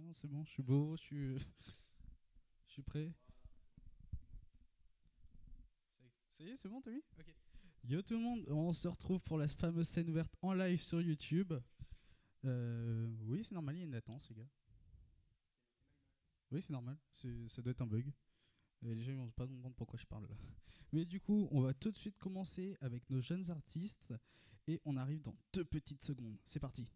bien, c'est bon, je suis beau, je suis prêt. Ça y est, c'est bon, t'as mis? Ok. Yo tout le monde, on se retrouve pour la fameuse scène ouverte en live sur YouTube. Oui, c'est normal, il y a une latence, les gars. Oui, c'est normal, ça doit être un bug. Et les gens ils vont pas comprendre pourquoi je parle là. Mais du coup, on va tout de suite commencer avec nos jeunes artistes et on arrive dans 2 petites secondes. C'est parti.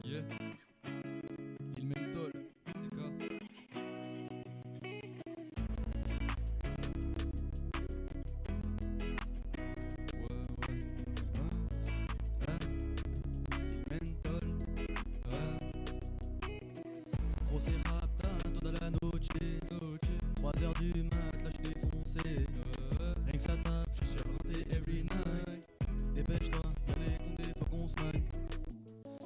Yeah, il mentol, c'est quoi? Ouais, ouais, il mentol, Gros c'est raptin, toda la noche, 3h du mat, là j'suis défoncé, rien que ça tape, j'suis sur le every night. Dépêche-toi, y'a les condés, faut qu'on se maille.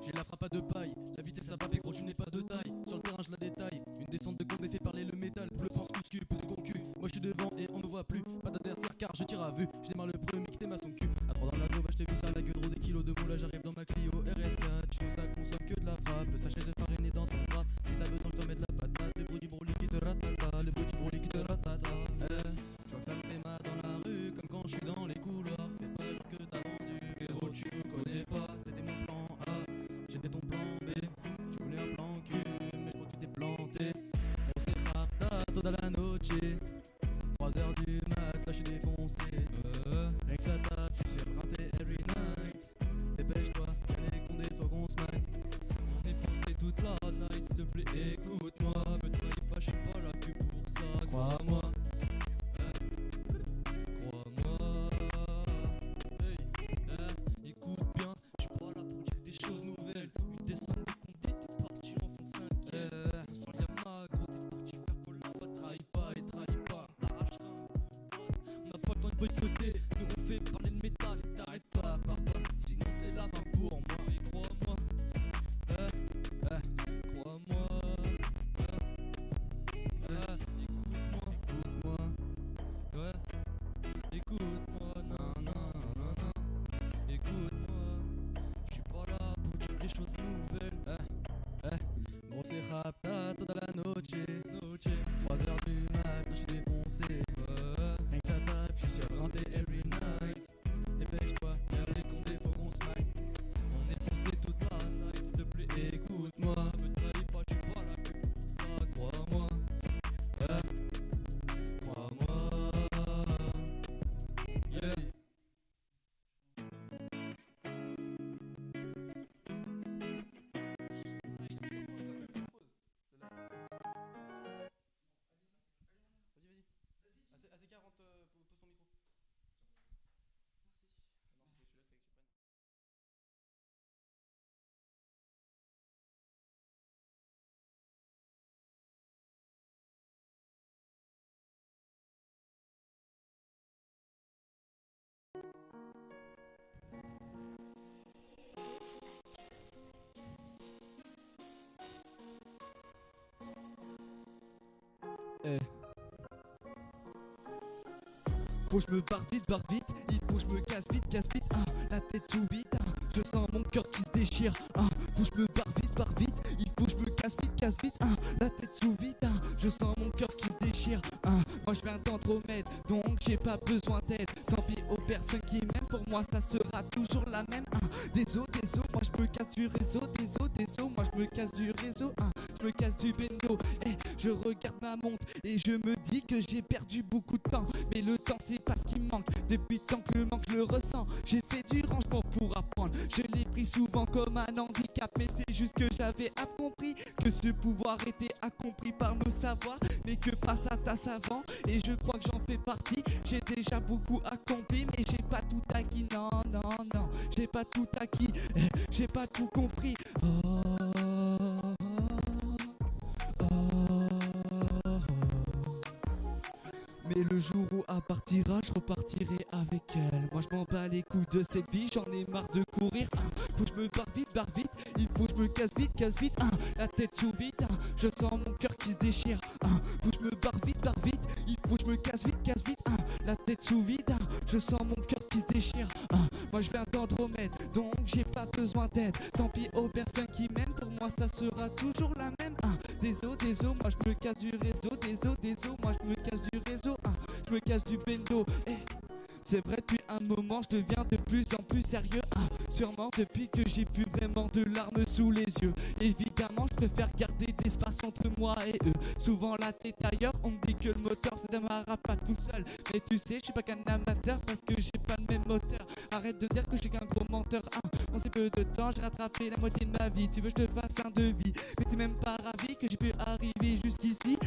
J'ai la frappe à 2 pailles, la vitesse à papier, gros tu n'es pas de taille. Sur le terrain je la détaille, une descente de condé fait parler le métal. Pour le pense cuscu, peu de concu, moi je suis devant et on me voit plus. Pas d'adversaire car je tire à vue, je démarre le premier qui t'aime à son cul. À 3 dans la globe, je te vis ça la gueule, des kilos de moula, j'arrive dans ma Clio RS4. Chez nous ça consomme que de la frappe, le sachet de farine est dans ton bras. Si t'as besoin je t'en mets de la patate, le bruit du bourreau qui te ratata, le bruit du bourreau qui te ratata. Je vois que ça me fait mal dans la rue, comme quand je suis dans les couloirs. Fais pas genre que t'as vendu, frérot tu me connais pas. T'étais mon plan A, j'étais ton plan B. Tu voulais un plan cul, mais je crois que tu t'es planté. On s'est rapta toda la noche, 3h du mat, là j'suis défoncé. Rien que ça tape, j'suis sur rinté every night. Dépêche-toi, y'a les condés, faut qu'on se maille. On est frustré toute la night, s'il te plaît écoute-moi. Me trahis pas, j'suis pas là que pour ça, crois-moi. Crois-moi. Hey, écoute bien, j'suis pas là pour dire des choses nouvelles. Une descente de condé, t'es parti en fond de 5ème. Sans Yama, gros, t'es parti faire pour là-bas. Trahis pas et trahis pas, arrachera un bout de droite. On n'a pas le droit de boycotter, nous on fait parler de métal. Et t'arrêtes pas, pars pas, sinon c'est la fin pour moi. Et crois-moi, crois-moi, écoute-moi, ouais, écoute-moi, non, non, non, non, écoute-moi, j'suis pas là pour dire des choses nouvelles. Gros c'est rapta toda la noche, 3h du mat, j'suis défoncé. Rien que ça tape, j'suis sur rinté every night. Dépêche-toi, y'a les condés, faut qu'on se maille. On est frustré toute la night, s'il te plaît écoute-moi. Me trahis pas, j'suis pas là que pour ça, crois-moi. Crois-moi. Yeah. Vas-y, vas-y. AC40, pose ton micro. Merci. Non, c'était celui-là qu'il fallait que tu prennes. Faut que je me barre vite, il faut que je me casse vite, la tête sous vide, je sens mon cœur qui se déchire, faut que je me barre vite, il faut que je me casse vite, la tête sous vide, je sens mon cœur qui se déchire, moi je viens d'Andromède, donc j'ai pas besoin d'aide, tant pis aux personnes qui m'aiment, pour moi ça sera toujours la même, désolé, moi je me casse du réseau, désolé, moi je me casse du réseau, je me casse du bendo. Je regarde ma montre et je me dis que j'ai perdu beaucoup de temps. Mais le temps c'est pas ce qui me manque. Depuis tant que le manque je le ressens. J'ai fait du rangement pour apprendre. Je l'ai pris souvent comme un handicap. Mais c'est juste que j'avais compris que ce pouvoir était accompli par nos savoirs. Mais que pas ça savant. Et je crois que j'en fais partie. J'ai déjà beaucoup accompli. Mais j'ai pas tout acquis. Non, non, non. J'ai pas tout acquis. J'ai pas tout compris. Mais le jour où elle partira, je repartirai avec elle. Moi je m'en bats les couilles de cette vie, j'en ai marre de courir. Faut que je me barre vite, il faut que je me casse vite, la tête sous vide, je sens mon cœur qui se déchire. Faut que je me barre vite, il faut que je me casse vite, la tête sous vide, je sens mon cœur qui se déchire. Moi je viens d'Andromède, donc j'ai pas besoin d'aide. Tant pis aux personnes qui m'aiment, pour moi ça sera toujours la même. Désolé, moi je me casse du réseau, désolé, moi je me casse du réseau. Je me casse du bendo. C'est vrai, depuis un moment, je deviens de plus en plus sérieux. Sûrement depuis que j'ai plus vraiment de larmes sous les yeux. Évidemment, je préfère garder de l'espace entre moi et eux. Souvent la tête ailleurs, on me dit que le moteur se démarra pas tout seul. Mais tu sais, je suis pas qu'un amateur parce que j'ai pas le même moteur. Arrête de dire que je suis qu'un gros menteur. On sait peu de temps, j'ai rattrapé la moitié de ma vie. Tu veux que je te fasse un devis, mais t'es même pas ravi que j'ai pu arriver jusqu'ici.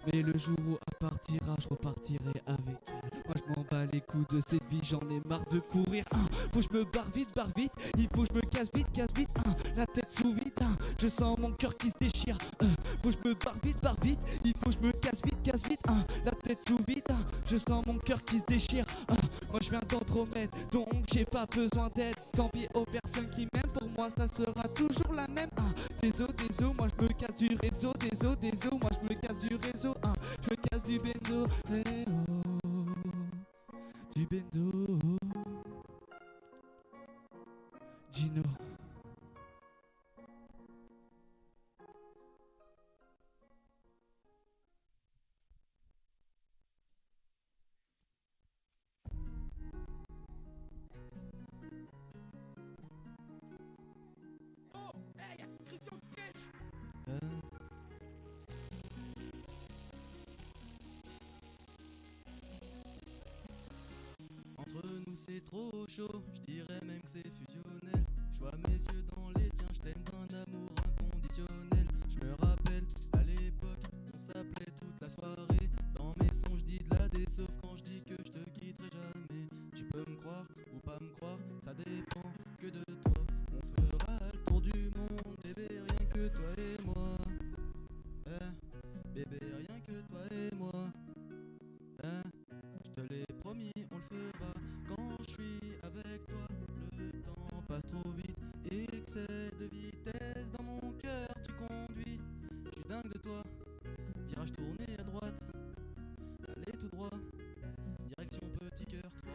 Mais le jour où elle partira, je repartirai avec elle. Moi je m'en bats les coups de cette vie, j'en ai marre de courir. Faut que je me barre vite, il faut que je me casse vite, la tête sous vide, je sens mon cœur qui se déchire. Faut que je me barre vite, il faut que je me casse vite, la tête sous vide, je sens mon cœur qui se déchire. Moi je viens d'Andromède, donc j'ai pas besoin d'aide. Tant pis aux personnes qui m'aiment, pour moi ça sera toujours la même. Désolé, moi je me casse du réseau, moi je me casse du réseau. Je me casse du bendo, du bendo. Gino. Entre nous c'est trop chaud, je dirais même que c'est fusionnel. Je vois mes yeux dans les tiens, je t'aime d'un amour inconditionnel. Je me rappelle à l'époque, on s'appelait toute la soirée. Dans mes sons je dis de la dé, sauf quand je dis que je te quitterai jamais. Tu peux me croire ou pas me croire, ça dépend que de toi. On fera le tour du monde, bébé, rien que toi et moi. Bébé, rien que toi et moi. Je te l'ai promis, on le fera. Quand je suis avec toi, le temps passe trop vite. Excès de vitesse dans mon cœur, tu conduis. Je suis dingue de toi. Virage tourné à droite, allez tout droit, direction Petit Cœur 3.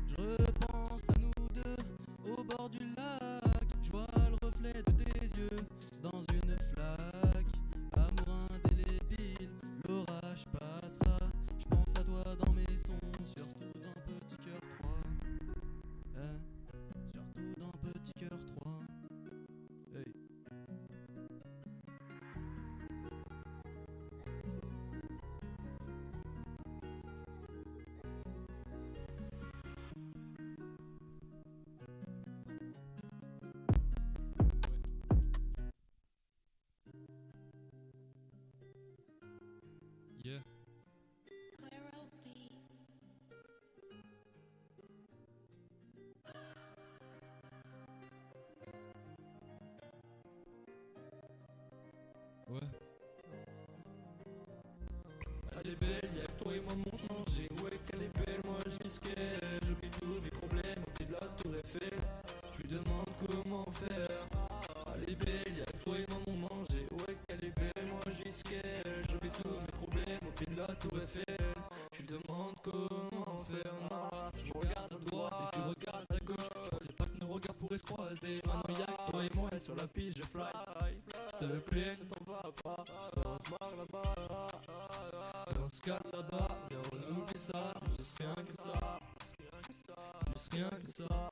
Je repense à nous deux au bord du lac. Je vois le reflet de tes yeux dans une flaque. Amour indélébile, l'orage passera. Je pense à toi dans mes sons, surtout dans Petit Cœur 3. Surtout dans Petit Cœur 3. Hey. Yeah. Ouais. Elle est belle, y'a que toi et moi mon manger. Ouais qu'elle est belle, moi je vis ce qu'elle. J'oublie tous mes problèmes au pied de la tour Eiffel. Je lui demande comment faire. Elle est belle, y'a que toi et moi mon manger. Ouais qu'elle est belle, moi je vis ce qu'elle. J'oublie tous mes problèmes au pied de la tour Eiffel. Je lui demande comment faire. Je regarde à droite et tu regardes à gauche. Je pensais pas que nos regards pourraient se croiser. Maintenant y'a que toi et moi et sur la piste je fly. S'il te plaît, ne t'en vas pas. On se marre là-bas. On se calme là-bas. Mais on oublie ça. Je sais rien que ça. plus rien que ça.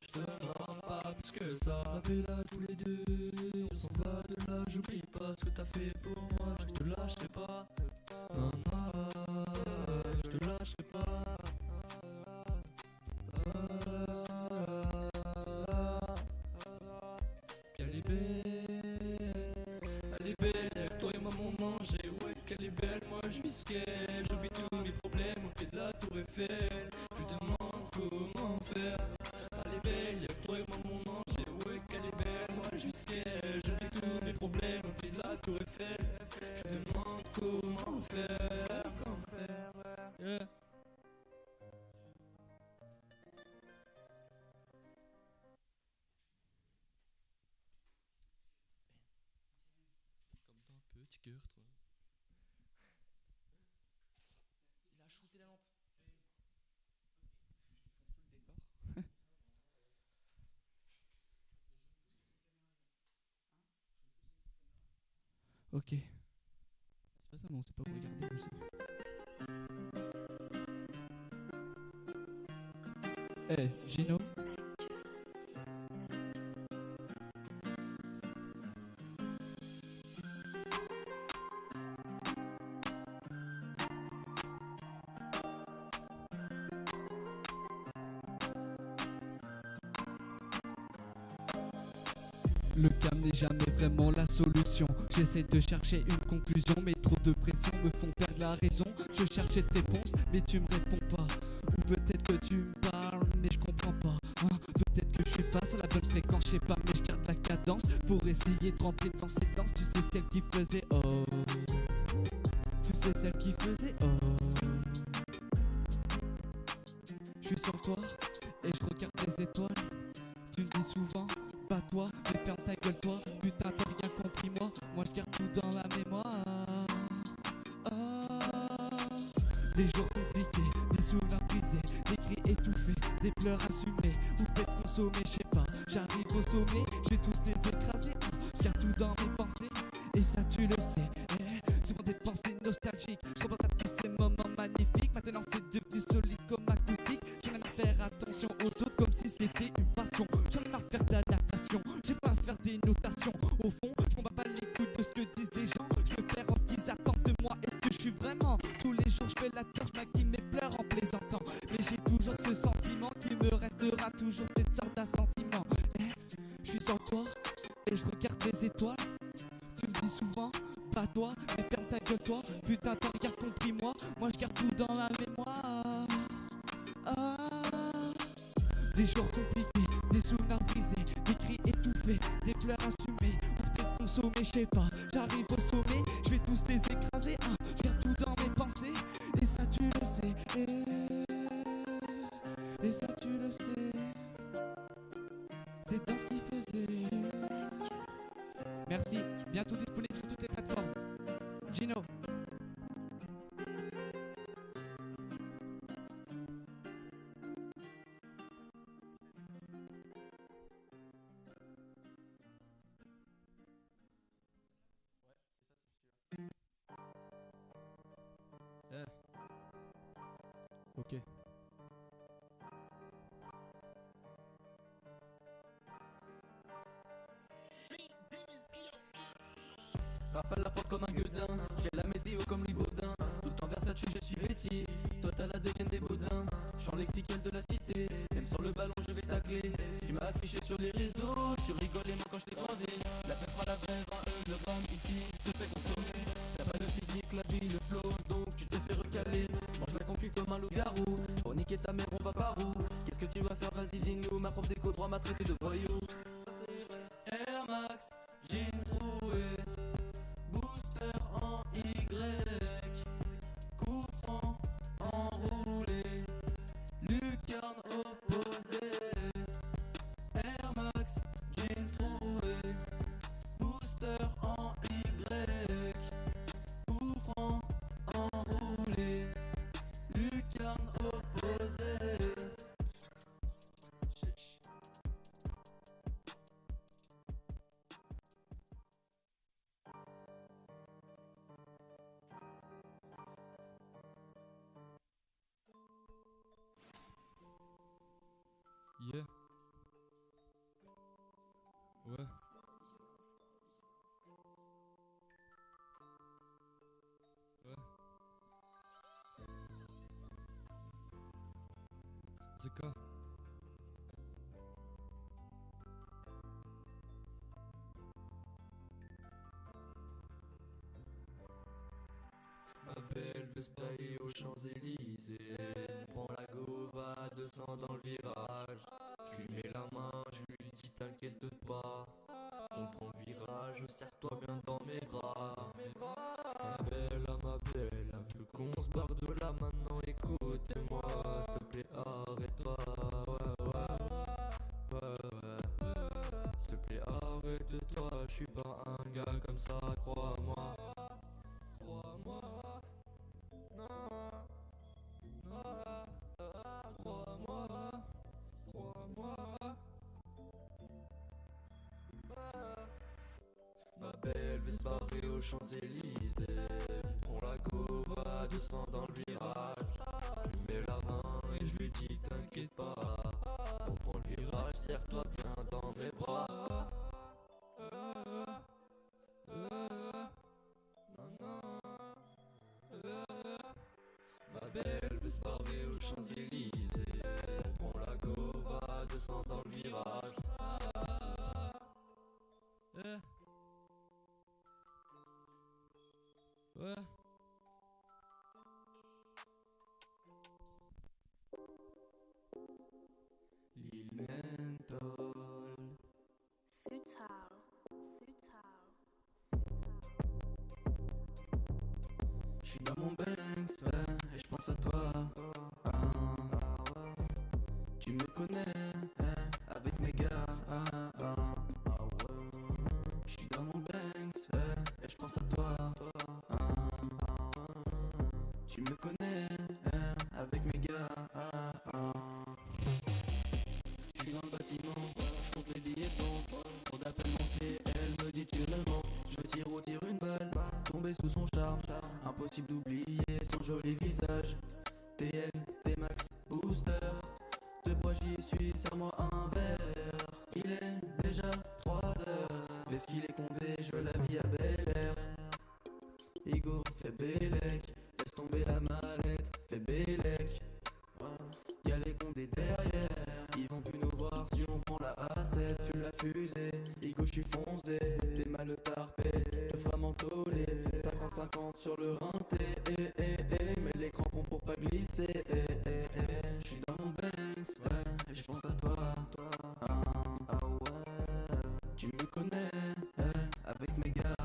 Je te demande pas plus que ça. La là tous les deux, on s'en va de là. J'oublie pas ce que t'as fait pour moi. Je te lâcherai pas. Non, non, je te lâcherai pas. Qu'elle est belle, elle est belle. Avec toi et moi mon manger. Ouais, qu'elle est belle. Moi je vis ce qu'elle. J'oublie tous mes problèmes au pied de la tour Eiffel. Je me demande comment faire. Elle est belle, y'a que toi et moi mon manger. Ouais, qu'elle est belle. Moi je vis ce qu'elle. J'oublie tous mes problèmes au pied de la tour Eiffel. Je me demande comment faire. Comment faire, yeah. Comme dans un petit cœur, toi. Il a shooté la lampe. Tout le décor. Ok. C'est pas ça, mais on sait pas où regarder aussi. Eh, Gino. Le calme n'est jamais vraiment la solution. J'essaie de chercher une conclusion, mais trop de pression me font perdre la raison. Je cherchais de réponse, mais tu me réponds pas. Ou peut-être que tu me parles, mais je comprends pas. Hein, peut-être que je suis pas sur la bonne fréquence, je sais pas, mais je garde la cadence pour essayer de rentrer dans cette danse. Tu sais celle qui faisait oh. Tu sais celle qui faisait oh. Je suis sur toi et je regarde les étoiles. Tu me dis souvent, pas toi, mais ferme ta gueule toi. Putain t'as rien compris moi, moi je garde tout dans ma mémoire. Des jours compliqués, des souvenirs brisés, des cris étouffés, des pleurs assumés, ou peut-être consommés, je sais pas. J'arrive au sommet, je vais tous les écraser. Je garde tout dans mes pensées, et ça tu le sais. Souvent des pensées nostalgiques, je repense à tous ces moments magnifiques. Maintenant c'est devenu solide comme acoustique. J'en ai marre de faire attention aux autres comme si c'était une passion. J'en ai marre de faire de la natation, j'ai pas à faire des notations. Au fond, je m'en bats pas les couilles de ce que disent les gens. Je me perds en ce qu'ils attendent de moi, est-ce que je suis vraiment? Tous les jours je fais la tâche, je maquille mes pleurs en plaisantant. Mais j'ai toujours ce sentiment qui me restera toujours, cette sorte d'assentiment. Je suis sans toi et je regarde les étoiles. Tu me dis souvent, pas toi, mais ferme ta gueule toi. Putain t'as rien compris moi, moi je garde tout dans ma mémoire. Des jours compliqués, des souvenirs brisés, des cris étouffés, des pleurs assumés, ou peut-être consommés, je sais pas. J'arrive au sommet, je vais tous les écraser. Je garde tout dans mes pensées, et ça tu le sais. Et ça tu le sais. C'est dans ce qu'il faisait. Merci, bientôt disponible sur toutes les plateformes. Gino. Ok. Rafale la porte comme un gueudin, j'ai la météo comme les Baudins. Tout le temps Versace, je suis vêti, toi t'as la dégaine des Baudins. Chant lexical de la cité, même sur le ballon je vais tacler. Tu m'as affiché sur les réseaux, tu rigolais moi quand je t'ai croisé. La fête fera la brève, le rhum ici se fait consommer. T'as pas le physique, la vie, le flow, donc tu te fais recaler. Mange la concu comme un loup-garou, pour niquer ta mère on va par où? Qu'est-ce que tu vas faire, vas-y dis-nous, ma prof d'éco droit m'a traité de voyou. Ça c'est vrai. Air Max, jean troué. Booster en Y, coup franc enroulé, lucarne opposée. Air Max, jean troué, booster en Y, coup franc enroulé, lucarne opposée. Yeah. Ouais. Ouais. ZK. Ma belle veut se tailler aux Champs-Élysées. Prends la gova, descend dans le virage. Je lui mets la main, je lui dis t'inquiète pas. On prend le virage, serre-toi bien dans mes bras. Ma belle, elle veut qu'on se barre de là maintenant. Écoute-moi, s'il te plaît, arrête-toi. Ouais. S'il te plaît, arrête-toi. Je suis pas un gars comme ça, crois-moi. Crois-moi. Non, crois-moi, ma belle veut se barrer aux Champs-Élysées. Prends la gova, descend dans le virage. Je lui mets la main et je lui dis t'inquiète pas. On prend le virage, serre-toi bien dans mes bras. Ma belle veut se barrer aux Champs-Élysées. Prends la gova, descend dans le virage. Ouais. Lil Mentol. Futile. J'suis dans mon Benz, ouais, et j'pense à toi. Ah, tu me connais, hein, avec mes gars. J'suis dans mon Benz, ouais, et j'pense à toi. Tu me connais, hein, avec mes gars. J'suis dans le bâtiment, j'compte les billets bons. Pour d'appel manqué, elle me dit tu me mens. Je tire au tir une balle, tombé sous son charme. Impossible d'oublier son joli visage. TN, T-Max, Booster. De bois j'y suis, serre-moi un verre. Il est déjà 3 heures. Est-ce qu'il est condé, je veux la vie à Bel Air. Igo, fais Bélec. Laisse tomber la mallette, fais Bélec. Y'a les condés derrière. Ils vont plus nous voir si on prend la A7. Fume la fusée, Igo j'suis foncé. T'es mal tarpé, te fera mentoler. 50-50 sur le rinté. Mais les crampons pour pas glisser. J'suis dans mon Benz, ouais, et j'pense à toi. Tu me connais, avec mes gars.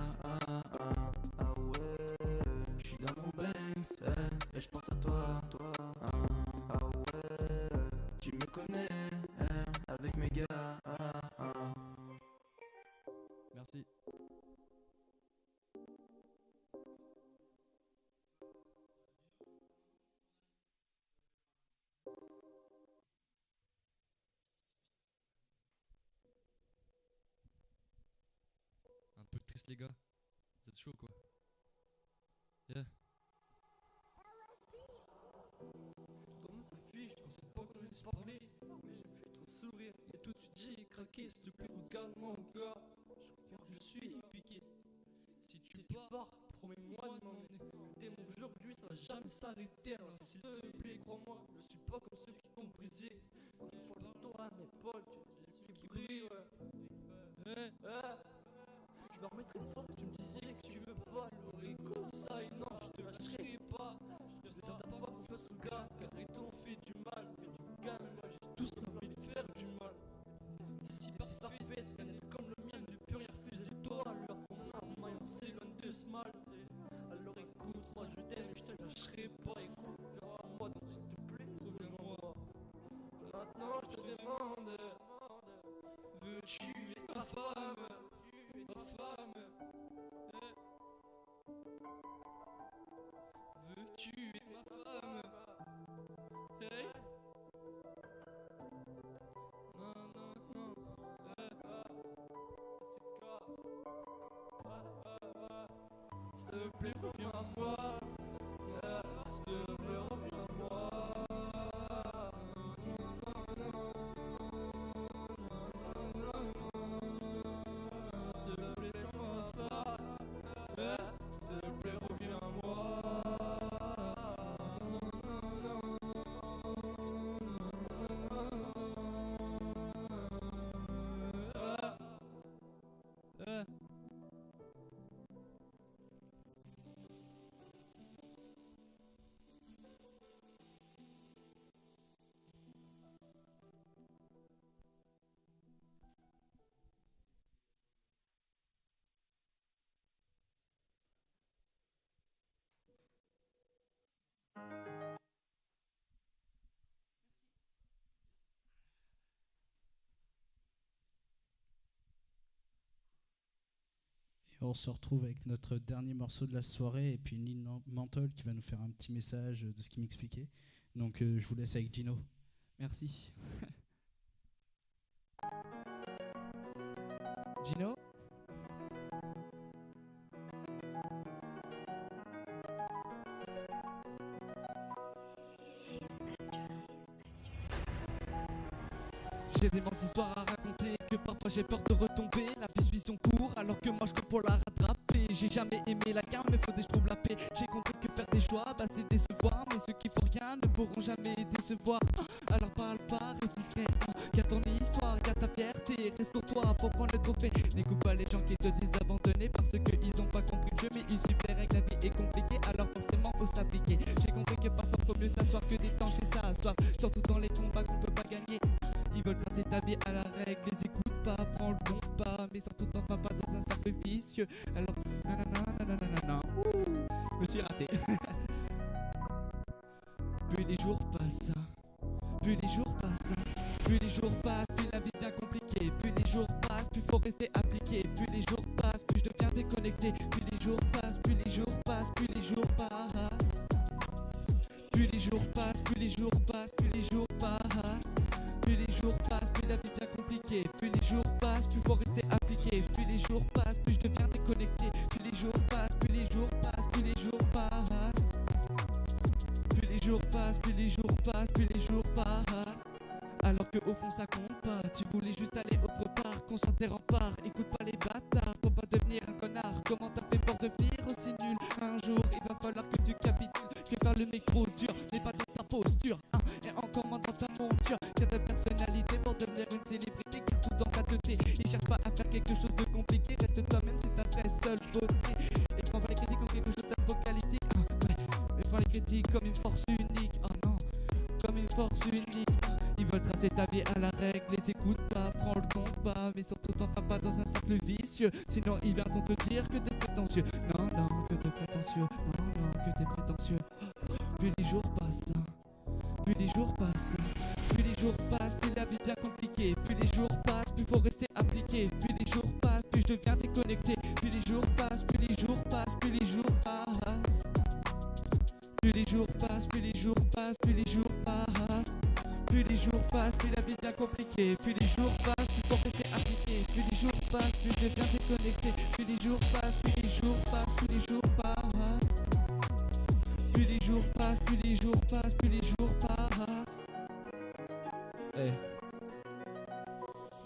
J'suis dans mon Benz, ouais, et j'pense à toi. Tu me connais, avec mes gars. Merci. Un peu triste les gars. Vous êtes chaud quoi. Yeah. Comme ma fille, je pensais pas qu'on laisse parler. Mais j'ai vu ton sourire et tout de suite j'ai craqué. S'il te plaît, regarde-moi encore. Je crois que je suis piqué. Si tu pars, promets-moi de m'emmener. T'es mon aujourd'hui, ça va jamais s'arrêter. Alors s'il te plaît, crois-moi, je suis pas comme ceux qui t'ont brisé. Quand je parle de toi à mes potes, j'ai les yeux qui brillent, ouais. Je me remettrai pas, tu me disais que tu veux pas l'origo, ça et non, je te lâcherai pas. Je te t'as pas confiance aux gars, car ils t'ont fait du mal. Fais du calme, moi j'ai tous envie de faire du mal. T'es si parfaite qu'un être comme le mien ne peut rien refuser toi. Alors qu'on a un maillon, c'est loin de ce mal. Alors écoute, moi je t'aime, je te lâcherai pas. Écoute, viens sur moi, donc s'il te plaît, reviens-moi. Maintenant je te demande, veux-tu être ma femme? Ma femme, veux-tu être ma femme? Hey. Non, non, non, s'il te plaît, reviens à moi. S'il te plaît, reviens à moi. Non, non, non. On se retrouve avec notre dernier morceau de la soirée et puis Lil Menthol qui va nous faire un petit message de ce qu'il m'expliquait. Donc je vous laisse avec Gino. Merci. Gino? J'ai des manques d'histoires à raconter, que parfois j'ai peur de retomber. La vie suit son cours alors que moi je cours pour la rattraper. J'ai jamais aimé la guerre mais faudrait que je trouve la paix. J'ai compris que faire des choix bah c'est décevoir. Mais ceux qui font rien ne pourront jamais décevoir. Alors parle pas, reste discret. Y'a ton histoire, y'a ta fierté. Reste pour toi pour prendre le trophée. N'écoute pas les gens qui te disent d'abandonner parce qu'ils ont pas compris le jeu. Mais ils suivent les règles, la vie est compliquée alors forcément faut s'appliquer. J'ai compris que parfois faut mieux s'asseoir que d'étancher ça asseoir. Surtout dans les combats qu'on peut pas gagner. Ils veulent tracer ta vie à la règle, les écoute pas, prends le bon pas, mais surtout t'en vas pas dans un cercle vicieux. Alors, nanana, ouh, me suis raté. Puis les jours passent, puis les jours passent, puis les jours passent, puis la vie devient compliquée. Puis les jours passent, puis faut rester appliqué. Puis les jours passent, puis je deviens déconnecté. Puis les jours passent, puis les jours passent, puis les jours passent. Puis les jours passent, puis les jours passent, puis les jours passent. Puis les jours passent, puis la vie devient compliquée. Puis les jours passent, puis faut rester appliqué. Puis les jours passent, puis je deviens déconnecté. Puis les jours passent, puis les jours passent, puis les jours passent. Puis les jours passent, puis les jours passent, puis les jours passent. Alors que au fond ça compte pas. Tu voulais juste aller autre part, construire tes remparts. Écoute pas les bâtards, faut pas devenir un connard. Comment t'as fait pour devenir aussi nul? Un jour il va falloir que tu capitules. Que faire le mec trop dur n'est pas dans ta posture, hein, et encore moins dans ta monture. Y'a ta personnalité pour devenir une célébrité qui est tout dans ta teuté. Et cherche pas à faire quelque chose de compliqué. Reste toi-même, c'est ta vraie seule beauté. Et prends pas les critiques comme quelque chose d'apocalitique, hein, ouais. Mais prends les critiques comme une force unique, oh non, comme une force unique. Ils veulent tracer ta vie à la règle, les écoute pas, prends le ton pas. Mais surtout t'en vas pas dans un cercle vicieux. Sinon ils viendront te dire que t'es prétentieux. Non, non, que t'es prétentieux. Non, non, que t'es prétentieux. Puis les jours passent, puis les jours passent, puis les jours passent, puis la vie devient compliquée. Puis les jours passent, puis faut rester appliqué. Puis les jours passent, puis je deviens déconnecté. Puis les jours passent, puis les jours passent, puis les jours passent. Puis les jours passent, puis les jours passent, puis les jours passent. Puis les jours passent, puis la vie devient compliquée. Puis les jours passent, puis faut rester appliqué. Puis les jours passent, puis je deviens déconnecté. Puis les jours passent, puis les jours passent, puis les jours passent. Puis les jours passent, puis les jours passent, puis les jours passent. Hey.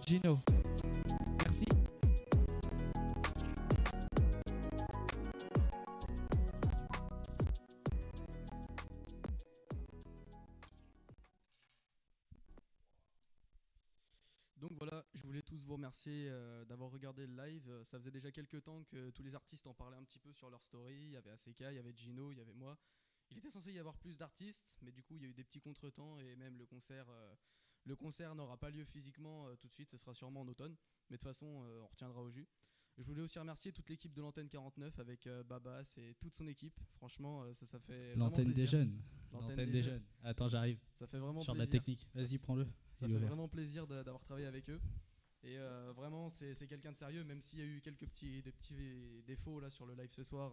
Gino, merci. Donc voilà, je voulais tous vous remercier d'avoir regardé le live. Ça faisait déjà quelques temps que tous les artistes en parlaient un petit peu sur leur story. Il y avait ACK, il y avait Gino, il y avait moi. Il était censé y avoir plus d'artistes, mais du coup il y a eu des petits contretemps et même le concert n'aura pas lieu physiquement tout de suite, ce sera sûrement en automne. Mais de toute façon, on retiendra au jus. Je voulais aussi remercier toute l'équipe de l'antenne 49 avec Babas et toute son équipe. Franchement, ça fait vraiment L'antenne des plaisir. jeunes. L'antenne des jeunes. Attends, j'arrive. Ça fait vraiment Sur de la plaisir. technique. Vas-y, prends-le. Ça Il est fait ouvert. vraiment plaisir d'avoir travaillé avec eux. Et vraiment, c'est quelqu'un de sérieux, même s'il y a eu des petits défauts là sur le live ce soir.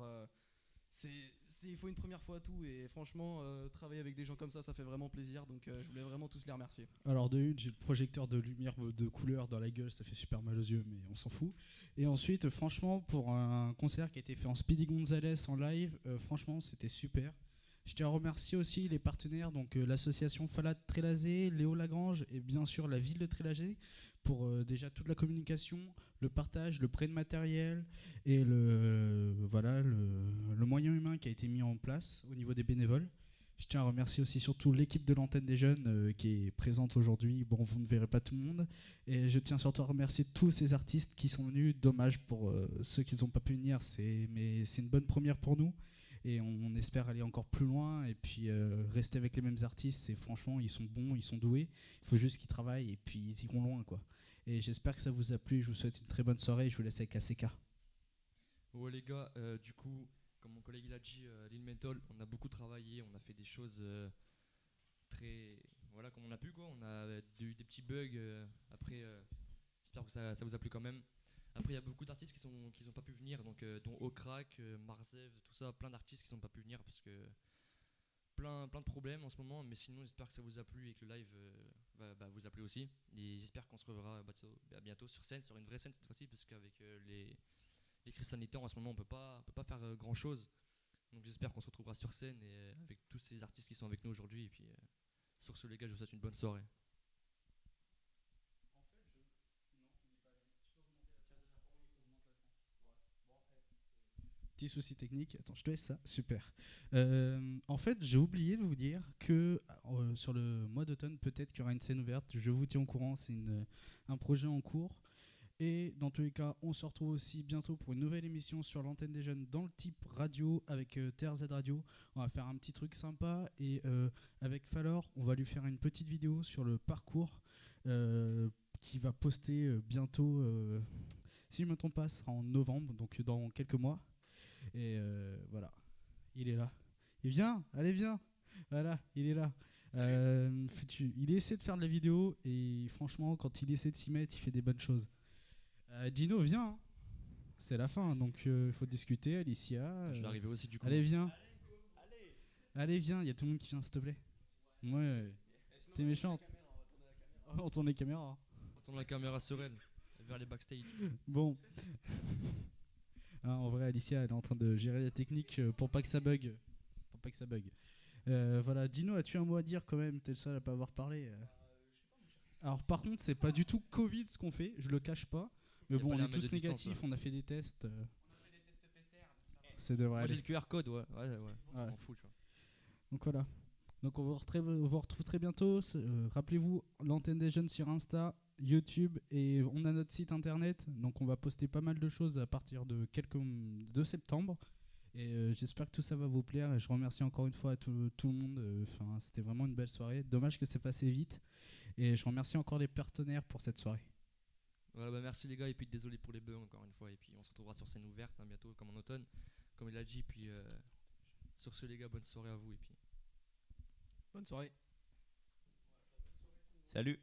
Il faut une première fois à tout. Et franchement, travailler avec des gens comme ça fait vraiment plaisir. Donc je voulais vraiment tous les remercier. Alors de une, j'ai le projecteur de lumière de couleur dans la gueule, ça fait super mal aux yeux, mais on s'en fout. Et ensuite, franchement, pour un concert qui a été fait en Speedy Gonzalez en live, franchement, c'était super. Je tiens à remercier aussi les partenaires, donc l'association Falade Trélazé, Léo Lagrange et bien sûr la ville de Trélazé pour déjà toute la communication, le partage, le prêt de matériel et le moyen humain qui a été mis en place au niveau des bénévoles. Je tiens à remercier aussi surtout l'équipe de l'antenne des jeunes qui est présente aujourd'hui. Bon, vous ne verrez pas tout le monde. Et je tiens surtout à remercier tous ces artistes qui sont venus. Dommage pour ceux qui n'ont pas pu venir, mais c'est une bonne première pour nous. Et on espère aller encore plus loin et puis rester avec les mêmes artistes. Franchement, ils sont bons, ils sont doués. Il faut juste qu'ils travaillent et puis ils iront loin, quoi. Et j'espère que ça vous a plu. Je vous souhaite une très bonne soirée. Je vous laisse avec ACK. Ouais les gars, du coup, comme mon collègue il a dit, Lil Menthol, on a beaucoup travaillé, on a fait des choses très... Voilà, comme on a pu quoi. On a eu des petits bugs. Après, j'espère que ça vous a plu quand même. Après, il y a beaucoup d'artistes qui n'ont pas pu venir, donc, dont Okrak, Marzev, tout ça, plein d'artistes qui n'ont pas pu venir parce que plein de problèmes en ce moment. Mais sinon, j'espère que ça vous a plu et que le live va vous appeler aussi. Et j'espère qu'on se reverra bientôt sur scène, sur une vraie scène cette fois-ci, parce qu'avec les crises sanitaires en ce moment, on peut pas faire grand chose. Donc j'espère qu'on se retrouvera sur scène et avec tous ces artistes qui sont avec nous aujourd'hui. Et puis sur ce, les gars, je vous souhaite une bonne soirée. Petit souci technique, attends, je te laisse ça, super. En fait, j'ai oublié de vous dire que sur le mois d'automne, peut-être qu'il y aura une scène ouverte. Je vous tiens au courant, c'est un projet en cours. Et dans tous les cas, on se retrouve aussi bientôt pour une nouvelle émission sur l'antenne des jeunes dans le type radio avec TRZ Radio. On va faire un petit truc sympa et avec Falor, on va lui faire une petite vidéo sur le parcours qui va poster bientôt. Si je ne me trompe pas, ce sera en novembre, donc dans quelques mois. Et voilà, il est là. Il vient, allez viens. Voilà, il est là. Il essaie de faire de la vidéo et franchement, quand il essaie de s'y mettre, il fait des bonnes choses. Dino, viens. Hein. C'est la fin, donc il faut discuter. Alicia. Je vais arriver aussi du coup. Allez, viens. Allez, viens. Il y a tout le monde qui vient, s'il te plaît. Ouais. T'es méchante. On tourne les caméras. On tourne la caméra sur elle, vers les backstage. Bon. En vrai, Alicia, elle est en train de gérer la technique pour pas que ça bug. Voilà, Dino, as-tu un mot à dire quand même? T'es le seul à pas avoir parlé. Alors par contre, c'est pas du tout Covid ce qu'on fait, je le cache pas. Mais bon, on est tous négatifs, on a fait des tests. C'est de vrai. Moi j'ai le QR code, ouais. On m'en fout, tu vois. Donc voilà. Donc on vous retrouve très bientôt. Rappelez-vous, l'antenne des jeunes sur Insta, YouTube et on a notre site internet. Donc on va poster pas mal de choses à partir de septembre. Et j'espère que tout ça va vous plaire. Et je remercie encore une fois à tout le monde. C'était vraiment une belle soirée. Dommage que c'est passé vite. Et je remercie encore les partenaires pour cette soirée. Ouais, merci les gars. Et puis désolé pour les bugs encore une fois. Et puis on se retrouvera sur scène ouverte bientôt, comme en automne, comme il a dit. Puis sur ce les gars, bonne soirée à vous. Et puis bonne soirée. Salut.